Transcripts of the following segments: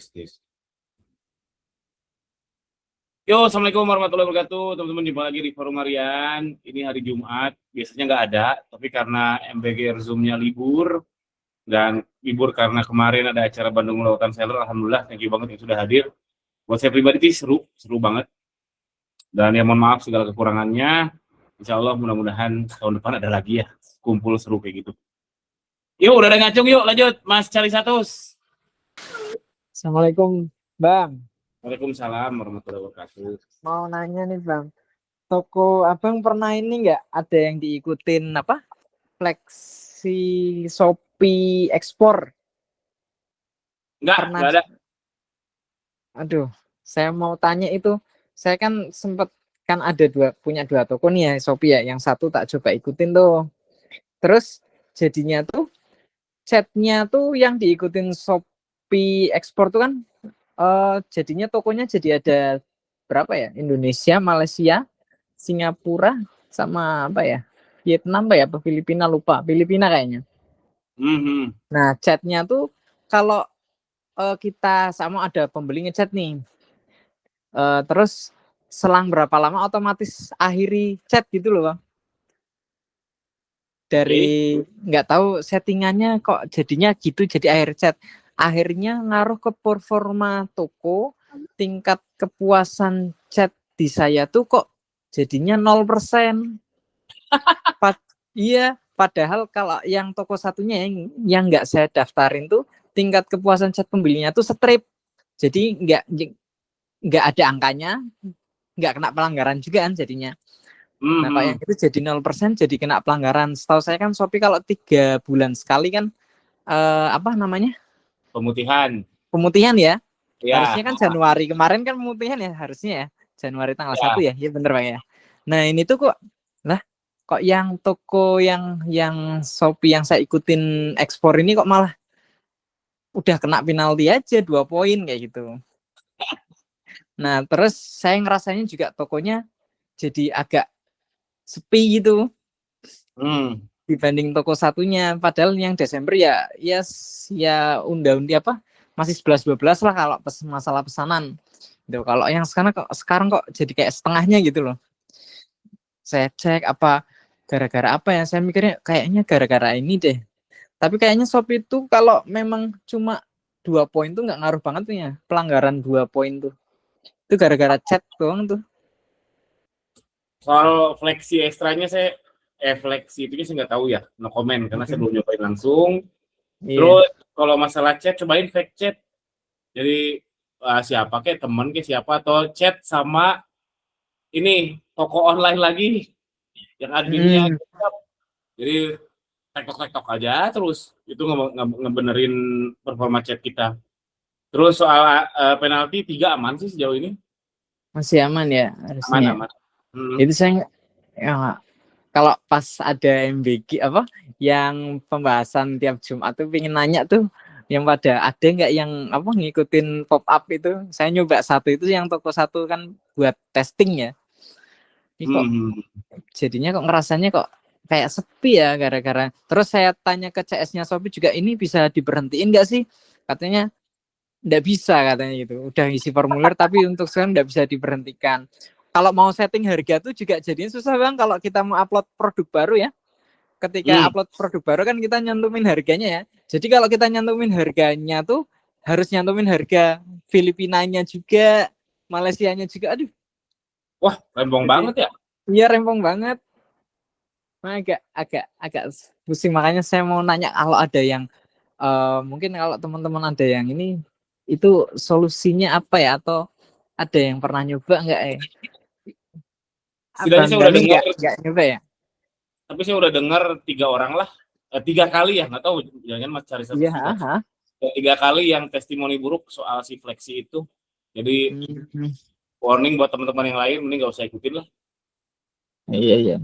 Bisnis. Yo, assalamualaikum warahmatullahi wabarakatuh, teman-teman. Jumpa lagi di Forum Harian. Ini hari Jumat, biasanya nggak ada, tapi karena MBG Zoom-nya libur dan libur karena kemarin ada acara Bandung Lautan Seller. Alhamdulillah, thank you banget yang sudah hadir. Buat saya pribadi sih seru banget. Dan ya mohon maaf segala kekurangannya. Insya Allah mudah-mudahan tahun depan ada lagi ya kumpul seru kayak gitu. Yuk, udah ada ngacung, yuk lanjut, Mas Cari Satus. Assalamualaikum, Bang. Waalaikumsalam warahmatullahi wabarakatuh. Mau nanya nih, Bang. Toko Abang pernah ini nggak ada yang diikutin apa? Flexi Shopee Ekspor? Nggak ada. Aduh, saya mau tanya itu. Saya kan sempat punya dua toko nih ya Shopee ya. Yang satu tak coba ikutin tuh. Terus jadinya tuh chatnya tuh yang diikutin Shopee Ekspor tuh kan jadinya tokonya jadi ada berapa ya? Indonesia, Malaysia, Singapura, sama apa ya? Vietnam apa Filipina, lupa. Filipina kayaknya. Nah, chatnya tuh kalau kita sama ada pembeli ngechat nih. Terus selang berapa lama otomatis akhiri chat gitu loh, Bang. Dari nggak tahu settingannya kok jadinya gitu, jadi akhir chat. Akhirnya ngaruh ke performa toko, tingkat kepuasan chat di saya tuh kok jadinya 0%. Iya, padahal kalau yang toko satunya yang nggak saya daftarin tuh tingkat kepuasan chat pembelinya tuh strip. Jadi nggak ada angkanya, nggak kena pelanggaran juga kan jadinya. Nah, kalau yang itu jadi 0% jadi kena pelanggaran. Setahu saya kan Shopee kalau 3 bulan sekali kan apa namanya? Pemutihan ya. Harusnya kan Januari kemarin kan pemutihan ya harusnya ya. Januari tanggal 1 ya. Iya bener Bang ya. Nah, ini tuh kok yang toko yang Shopee yang saya ikutin ekspor ini kok malah udah kena penalti aja 2 poin kayak gitu. Nah, terus saya ngerasanya juga tokonya jadi agak sepi gitu. Dibanding toko satunya, padahal yang Desember ya undi apa masih 11-12 lah kalau masalah pesanan. Gitu. Kalau yang sekarang kok jadi kayak setengahnya gitu loh. Saya cek apa gara-gara apa ya? Saya mikirnya kayaknya gara-gara ini deh. Tapi kayaknya Shopee itu kalau memang cuma 2 poin tuh nggak ngaruh banget tuh ya. Pelanggaran 2 poin tuh. Itu gara-gara chat doang tuh. Soal flexi ekstranya flexi itu saya nggak tahu ya, no comment karena saya belum nyobain langsung. Terus kalau masalah chat, cobain fake chat. Jadi siapa kayak temen kayak siapa atau chat sama ini toko online lagi yang adminnya. Jadi tektok aja terus itu ngebenerin performa chat kita. Terus soal penalti 3 aman sih sejauh ini. Masih aman ya harusnya. Aman. Itu saya kalau pas ada MBG apa yang pembahasan tiap Jumat tuh pengen nanya tuh yang ada nggak yang apa ngikutin pop up itu. Saya nyoba satu itu yang toko satu kan buat testing ya. Ini kok jadinya kok ngerasanya kok kayak sepi ya gara-gara. Terus saya tanya ke CS-nya Shopee juga, ini bisa diberhentiin nggak sih? Katanya nggak bisa katanya gitu. Udah isi formulir tapi untuk sekarang nggak bisa diberhentikan. Kalau mau setting harga tuh juga jadinya susah Bang kalau kita mau upload produk baru ya. Ketika upload produk baru kan kita nyantumin harganya ya. Jadi kalau kita nyantumin harganya tuh harus nyantumin harga Filipinanya juga, Malaysianya juga. Aduh. Wah, rempong banget ya. Iya, rempong banget. Nah, agak pusing, makanya saya mau nanya kalau ada yang mungkin kalau teman-teman ada yang ini itu solusinya apa ya, atau ada yang pernah nyoba enggak ya? Setidaknya saya udah dengar enggak nyoba ya. Tapi saya udah dengar 3 orang lah, 3 kali ya, nggak tahu jangan Mas Cari Satus juga. 3 kali yang testimoni buruk soal si flexi itu. Jadi warning buat teman-teman yang lain, mending nggak usah ikutin lah. Iya.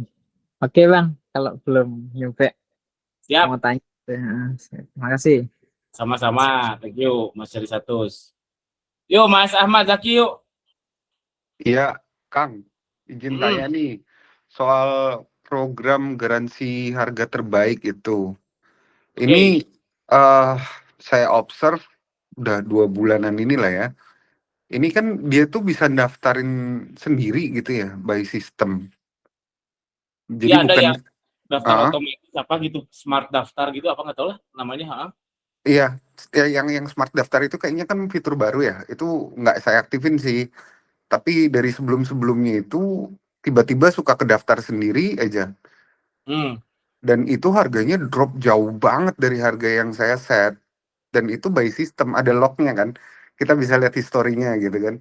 Oke Bang, kalau belum nyoba. Siap. Mau tanya. Terima kasih. Sama-sama, thank you Mas Cari Satus. Yuk Mas Ahmad Zaki yuk. Iya, Kang, izin tanya nih soal program garansi harga terbaik itu. Ini saya observe udah 2 bulanan inilah ya. Ini kan dia tuh bisa daftarin sendiri gitu ya, by system. Jadi Ya ada bukan yang daftar heeh, otomatis apa gitu, smart daftar gitu apa nggak tahu lah namanya. iya, ya yang smart daftar itu kayaknya kan fitur baru ya, itu nggak saya aktifin sih. Tapi dari sebelum-sebelumnya itu tiba-tiba suka kedaftar sendiri aja. Hmm. Dan itu harganya drop jauh banget dari harga yang saya set. Dan itu by system, ada lognya kan. Kita bisa lihat historinya gitu kan.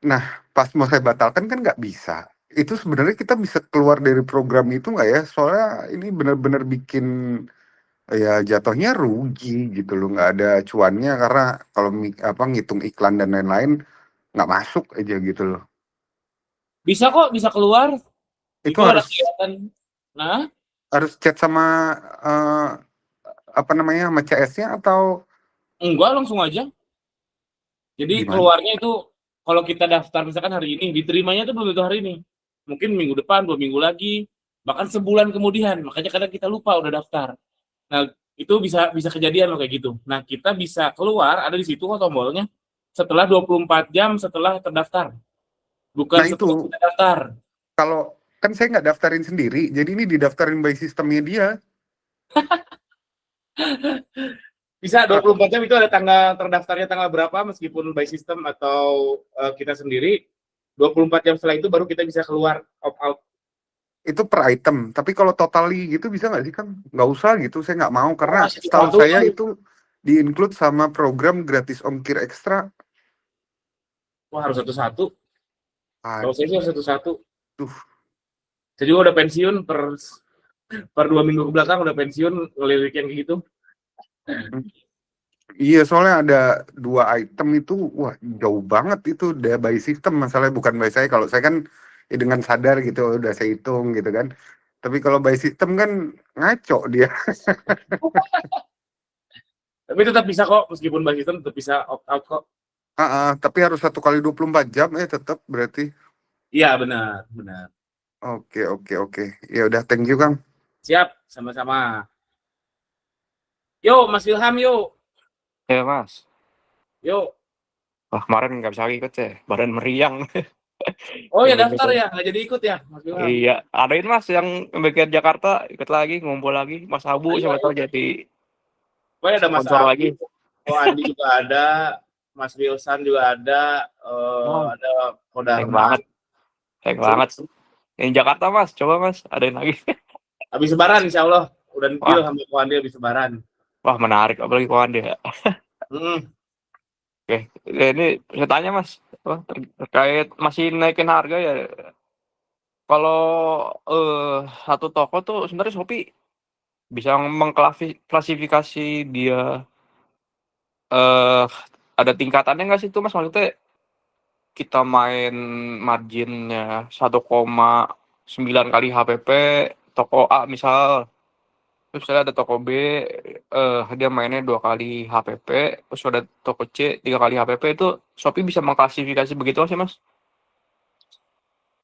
Nah, pas mau saya batalkan kan nggak bisa. Itu sebenarnya kita bisa keluar dari program itu nggak ya? Soalnya ini benar-benar bikin ya jatuhnya rugi gitu loh. Nggak ada cuannya karena kalau apa ngitung iklan dan lain-lain nggak masuk aja gitu loh. Bisa kok, bisa keluar. Itu Itu ada harus kelihatan. Nah, harus chat sama eh, apa namanya sama CS-nya atau enggak langsung aja. Jadi gimana? keluarnya itu kalau kita daftar misalkan hari ini, diterimanya tuh belum tentu hari ini. Mungkin minggu depan, 2 minggu lagi, bahkan sebulan kemudian. Makanya kadang kita lupa udah daftar. Nah, itu bisa bisa kejadian loh kayak gitu. Nah, kita bisa keluar ada di situ kok tombolnya setelah 24 jam setelah terdaftar. Bukan Nah itu setelah kita daftar. kalau kan saya nggak daftarin sendiri, jadi ini didaftarin by sistemnya dia. Bisa Ah, 24 jam itu ada tanggal terdaftarnya tanggal berapa meskipun by system atau kita sendiri 24 jam setelah itu baru kita bisa keluar opt out. itu per item. Tapi kalau totally gitu bisa nggak sih kan? Nggak usah gitu, saya nggak mau karena Oh, setahu satu-satu saya tuh. itu di-include sama program gratis ongkir ekstra. Wah, harus satu-satu. Kalau saya sih harus satu-satu. Aduh, Saya juga udah pensiun per 2 minggu ke belakang udah pensiun ngelirik yang kayak gitu. iya soalnya ada 2 item itu, wah jauh banget itu udah by system masalahnya bukan by saya. Kalau saya kan ya dengan sadar gitu udah saya hitung gitu kan. Tapi kalau by system kan ngaco dia. Tapi tetap bisa kok meskipun by system tetap bisa opt out kok. Tapi harus 1 kali 24 jam ya tetap berarti. Iya, benar, benar. Oke, oke, oke. Ya udah, thank you, Kang. Siap, sama-sama. Yuk, Mas Ilham, yuk. Ya mas, Yuk. wah kemarin nggak bisa ikut ya, badan meriang. Oh ya daftar ya, nggak jadi ikut ya, Mas Ilham. Iya, adain mas yang bagian Jakarta ikut lagi, ngumpul lagi. Mas Abu Ayo, siapa ayo. tahu jadi Pokoknya ada Mas sponsor Abu, lagi. oh Andi juga ada, Mas Wilson juga ada, Oh, ada thank Kodarman. banget, thank banget. Yang Jakarta mas, coba mas, adain lagi. Habis lebaran insya Allah, udah deal Wah, sama Ko Andi habis lebaran. wah menarik, apalagi kawan dia. Hmm. Oke, ini saya tanya mas, terkait masih naikin harga ya. Kalau satu toko tuh sebenarnya Shopee bisa mengklasifikasi dia eh ada tingkatannya nggak sih itu mas? Maksudnya kita main marginnya 1,9 kali HPP toko A misal, terus ada toko B dia mainnya 2 kali HPP, terus ada toko C 3 kali HPP, itu Shopee bisa mengklasifikasi begitu sih mas?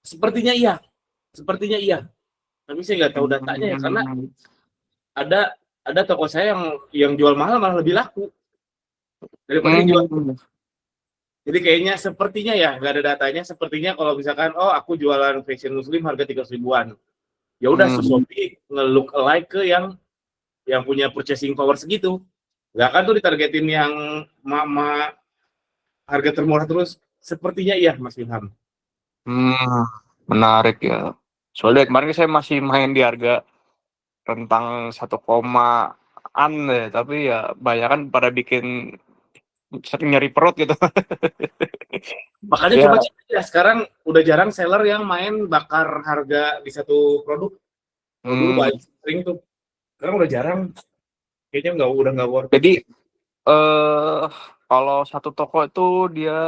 Sepertinya iya, sepertinya iya. Tapi saya nggak tahu datanya ya, karena ada ada toko saya yang jual mahal malah lebih laku daripada yang jual. Jadi kayaknya sepertinya ya nggak ada datanya. Sepertinya kalau misalkan aku jualan fashion muslim harga 300 ribuan, ya udah si Shopee nge-look alike ke yang punya purchasing power segitu. Nggak kan tuh ditargetin yang mama harga termurah terus. Sepertinya iya Mas Ilham. Menarik ya. Soalnya kemarin saya masih main di harga rentang 1 komaan deh, tapi ya banyak kan pada bikin sering nyari perut gitu. Makanya Ya, coba cek ya, sekarang udah jarang seller yang main bakar harga di satu produk. Kalau dulu banyak sering tuh. Sekarang udah jarang. Kayaknya udah nggak worth it. jadi eh kalau satu toko itu dia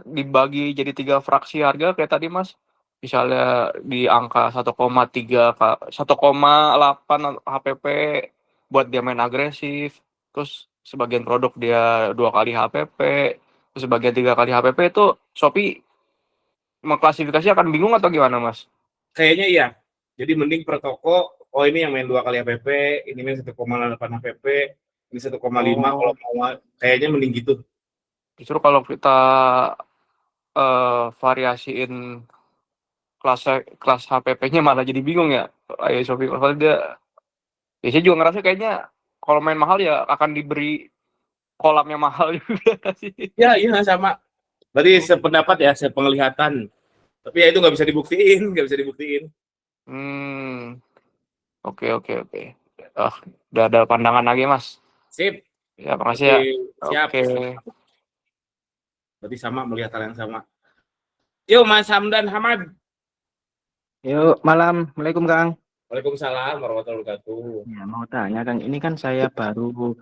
dibagi jadi 3 fraksi harga kayak tadi Mas. Misalnya di angka 1,8 HPP buat dia main agresif. Terus sebagian produk dia 2 kali HPP, terus sebagian 3 kali HPP, itu Shopee mengklasifikasi akan bingung atau gimana Mas? Kayaknya iya. Jadi mending per toko, ini yang main 2 kali HPP, ini main 1,8 HPP, Di 1,5 kalau mau kayaknya mending gitu. Justru kalau kita variasiin kelas HPP-nya malah jadi bingung ya. Ayo Shopee kalau dia, ya saya juga ngerasa kayaknya kalau main mahal ya akan diberi kolamnya mahal juga sih. Ya, iya sama. Berarti sependapat ya, sepenglihatan. Tapi ya itu nggak bisa dibuktiin. Oke. Udah ada pandangan lagi Mas. Sip. Ya makasih ya. Siap. Oke. Berarti sama, melihat hal yang sama. Yuk Mas Hamdan Hamad. Yuk, malam. Assalamualaikum, Kang. Waalaikumsalam warahmatullahi wabarakatuh. Ya, mau tanya, Kang. Ini kan saya baru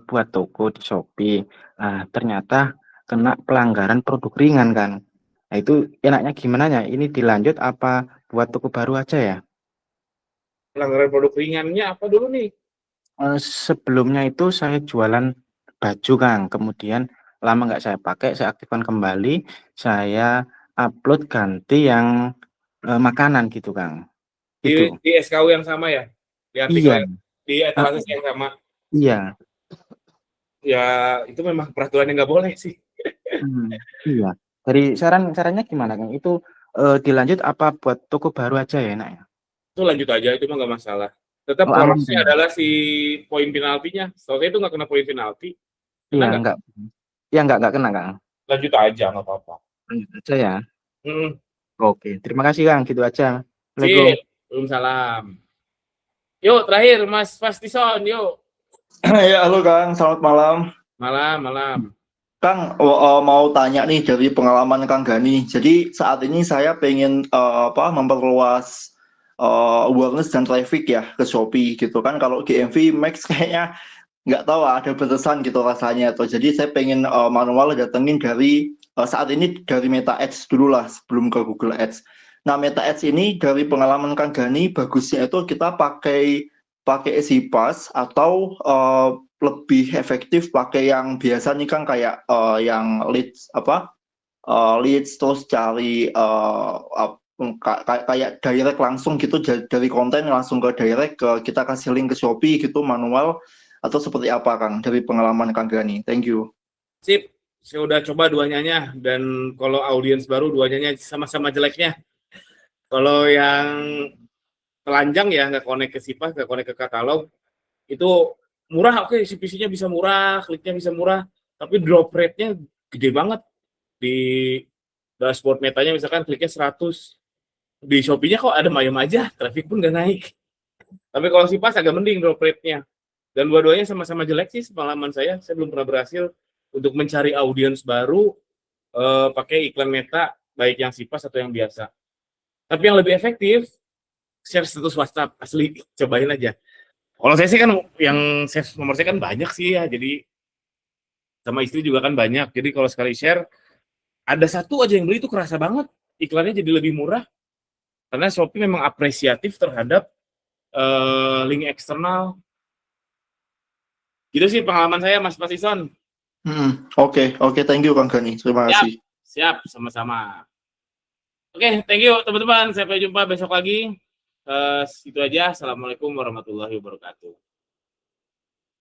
buat toko di Shopee. Nah, ternyata kena pelanggaran produk ringan, Kang. Nah, itu enaknya gimana ya? Ini dilanjut apa buat toko baru aja ya? Pelanggaran produk ringannya apa dulu nih? Sebelumnya itu saya jualan baju, Kang. Kemudian lama nggak saya pakai, saya aktifkan kembali. Saya upload ganti yang makanan gitu, Kang. Itu. Di SKU yang sama ya? Di artikel Iya. di etalase yang sama. Iya. Ya, itu memang peraturan yang nggak boleh sih. Iya. Dari sarannya gimana, Kang? Itu dilanjut apa buat toko baru aja ya, Nak ya? Itu lanjut aja, itu mah nggak masalah. Tetap Oh, aman, porosnya Kang. adalah si poin penaltinya. Soalnya itu nggak kena poin penalti. Iya, Kena enggak. Iya, enggak kena, Kang. Lanjut aja, nggak apa-apa. Lanjut aja ya. Hmm. Oke, terima kasih, Kang. Gitu aja. Assalamualaikum. Sip. Waalaikumsalam. Yuk, terakhir Mas Fastison, yuk. Ya, halo Kang, selamat malam. Malam. Kang, mau tanya nih dari pengalaman Kang Gani. Jadi saat ini saya pengen memperluas awareness dan traffic ya ke Shopee gitu kan. Kalau GMV Max kayaknya nggak tahu ada batasan gitu rasanya. Atau jadi saya pengen manual datengin dari saat ini dari Meta Ads dulu lah sebelum ke Google Ads. Nah, Meta Ads ini dari pengalaman Kang Gani bagusnya itu kita pakai CPAS atau lebih efektif pakai yang biasa nih Kang kayak yang leads leads terus cari kayak direct langsung gitu dari konten langsung ke direct ke kita kasih link ke Shopee gitu manual atau seperti apa Kang dari pengalaman Kang Gani? Thank you. Sip. Saya udah coba duanya dan kalau audiens baru duanya sama-sama jeleknya. Kalau yang telanjang ya nggak connect ke Sipas, nggak connect ke katalog, itu murah, oke, CPC-nya bisa murah, kliknya bisa murah, tapi drop rate-nya gede banget. Di dashboard metanya misalkan kliknya 100, di Shopee-nya kok ada mayem aja, traffic pun nggak naik. Tapi kalau Sipas agak mending drop rate-nya. Dan dua-duanya sama-sama jelek sih pengalaman saya belum pernah berhasil untuk mencari audiens baru pakai iklan Meta, baik yang Sipas atau yang biasa. Tapi yang lebih efektif, share status WhatsApp, asli, cobain aja. Kalau saya sih kan, yang share nomor saya kan banyak sih ya, jadi sama istri juga kan banyak, jadi kalau sekali share, ada satu aja yang beli itu kerasa banget, iklannya jadi lebih murah, karena Shopee memang apresiatif terhadap link eksternal. Gitu sih pengalaman saya, Mas Pasison. Oke, thank you Kang Gani, terima kasih. Siap, sama-sama. Oke, thank you teman-teman. Sampai jumpa besok lagi. Itu aja. Assalamualaikum warahmatullahi wabarakatuh.